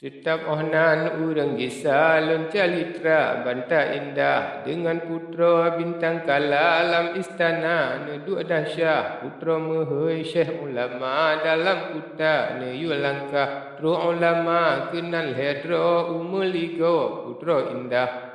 Tetap ohnan urang gisa lon calitra banta indah dengan putra bintang kala alam istana neduk dahsyah putra mehoi syekh ulama dalam kuta ne yu langkah ru ulama kenal hedro umuligo putra indah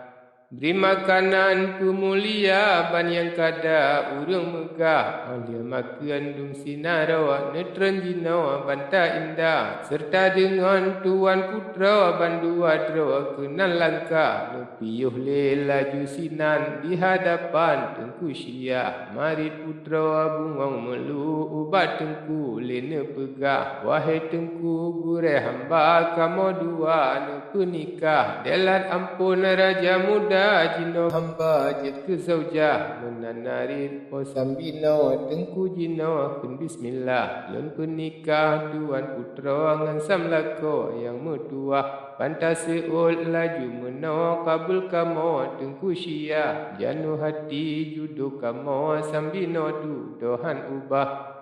beri makanan pemulia ban yang kada urang megah alia makan dung sinarawa netren jinawa banta indah serta dengan tuan putra bandua dro kenal langkah lepiyuh le laju sinan di hadapan tengku syia mari putra bungong melu ubat tengku lene pegah wahai tengku gure hamba kamu dua ne penikah delat ampun raja muda jino hamba jet ke zaujah menanari posambino tengku jino kun bismillah lon penikah tuan putra ngan samlako yang metua pantas seul laju meno kabul kamo tengku syia janu hati judo kamo sambino du dohan ubah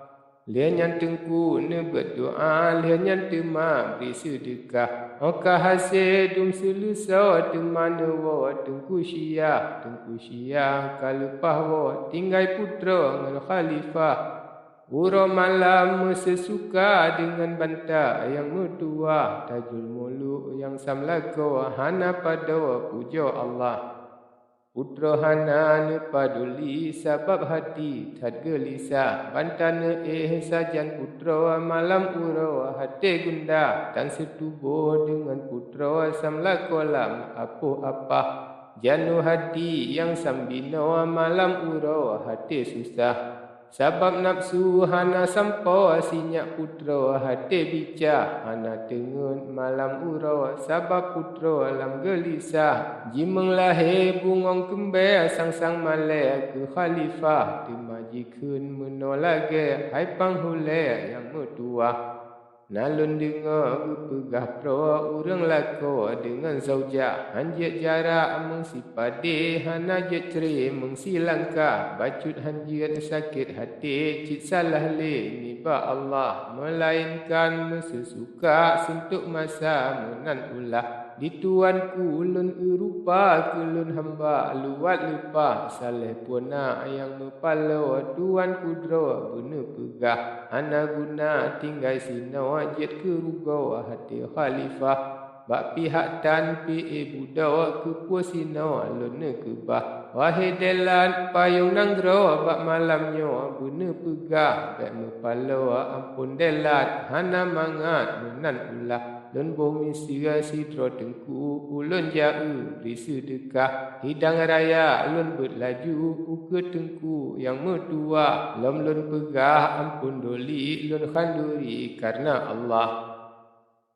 lian yang tengku ne berdoa lian yang tema beri sedekah oka hasil dum selusa temana wa tengku syia kalupah wa tinggai putra ngan khalifah uro malam sesuka dengan banta yang mertua tajul muluk yang samlako hana pada puja Allah putra hana ne paduli sebab hati tad gelisah bantana sajan putra malam uro hati gunda dan setubuh dengan putra samlako lam apa janu hati yang sambino malam uro hati susah sebab nafsu hana sampo sinyak putra hati bica hana tengun malam uro sebab putra lam gelisah jimeng lahir bungong kembe sang malai ke khalifah dimajikun menolage hai panghule yang mertua nalun dengar pegah pro urang lako dengan zaujah hanjit jarak mengsi pade hana jet ceri mengsi langkah bacut hanjit sakit hati cit salah le niba Allah melainkan mesesuka sentuk masa menan ulah di tuanku lun erupa kelun hamba luat lupa saleh puana yang mepalo tuanku dro guna pegah ana guna tinggai sino jet ke rugo hati khalifah bak pihak tan pi budawa ke puasino lun kebah wahai delan payung nanggro bak malamnyo guna pegah bak mepalo ampun delan hana mangat menan ulah lun bumi sira sidro tengku ulun jauh beri sedekah hidang raya lun berlaju uke tengku yang mertua lom lun pegah ampun doli lun khanduri karena Allah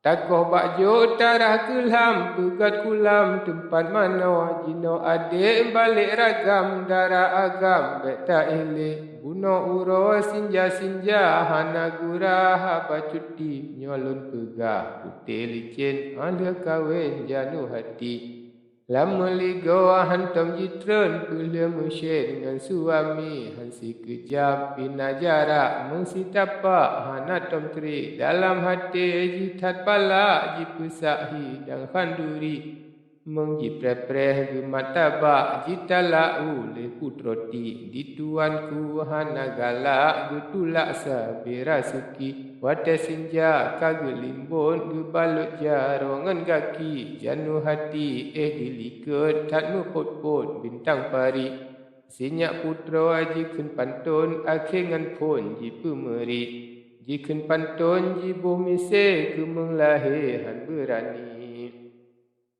takoh bakjo tarah kelam pegat kulam tempat mana jino adik balik ragam darah agam bek tak elek buno uro sinja hana gurah apa cuti nyolun pegah putih licin ada kawin janu hati lama ligo hantam jitron kulia musyid dengan suami hansi kejap bina jarak mengsi tapak hana tom trik dalam hati jitat pala jipusahi dan khanduri mengjipreh-preh gemat tabak jitalau le putroti di tuanku hana galak getulak sabira seki wate senja kagelimbun gebalut jarongan kaki janu hati dilikut tak mepot-pot bintang pari sinyak putra jikun pantun akhingan pun jipemerik jikun pantun jibuh mise kemeng lahir han berani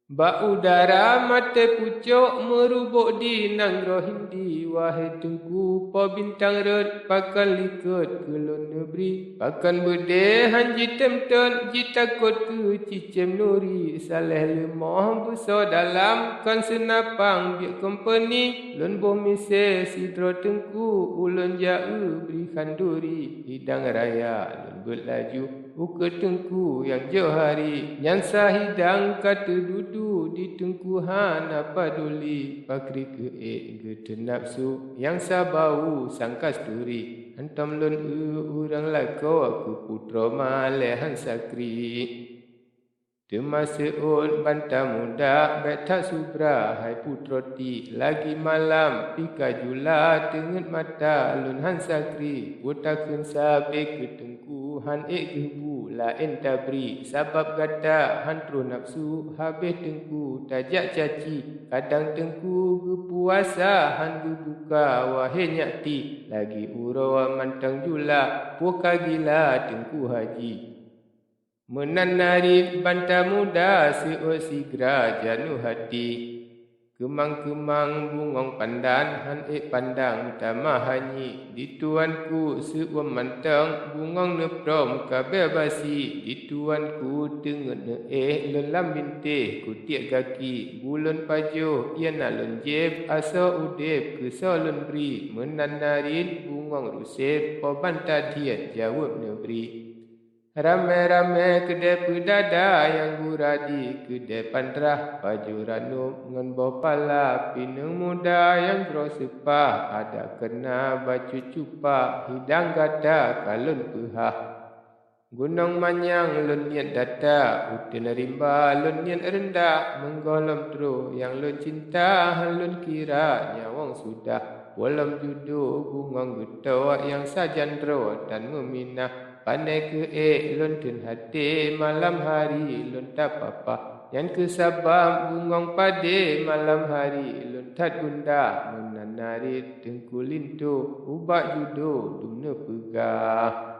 bak udara mata pucuk merubuk di nanggro hindi wahai tengku po bintang red pakan likut kelon negeri pakan berde hanji temten ji takut ke cicem nuri saleh lemah besar dalam kan senapang biak company lon bumi se sidro tengku ulun jauh beri khanduri hidang raya lon berlaju uke tengku yang jauh hari nyansa hidang kata dudu di tengkuhan apa duli pakri ke nafsu yang sabau sang kasturi antam lun urang lako aku putra malehan sakri Termasuk banta muda beta subra hai putroti lagi malam pika jula tenget mata lun han sakri utakeun sabe ketengku han gebu la entabri sabab gata han tru nafsu habis tengku tajak caci kadang tengku gepuasa han gebuka wahai nyakti lagi urawa mantang jula puka gila tengku haji. Menanari banta muda seosigra janu hati. Kemang-kemang bungong pandan han pandang utama hanyi. Di tuanku seuam mantang bungong neprom kabe basi. Di tuanku tenget lelam bintih kutiak kaki. Bulan pajo iana lenjeb asa udep kesalun beri. Menanarin bungong rusep pabanta diat jawab neberi. Rame-rame kedai pedada yang guradi kedai pandrah baju ranum ngan bopala pinang muda yang grosepah ada kena baju cupa hidang gada kalun pehah gunung manyang lun niat data utin rimba lun niat rendah menggolom tru yang lun cinta lun kira nyawang sudah walam judu bungong getawa yang sajandro dan meminah pandai ke lun tun hati malam hari lun tak apa yang kesabam bungong pade malam hari lun tak gunda menanari tengku lintu ubak judo dumna pegah.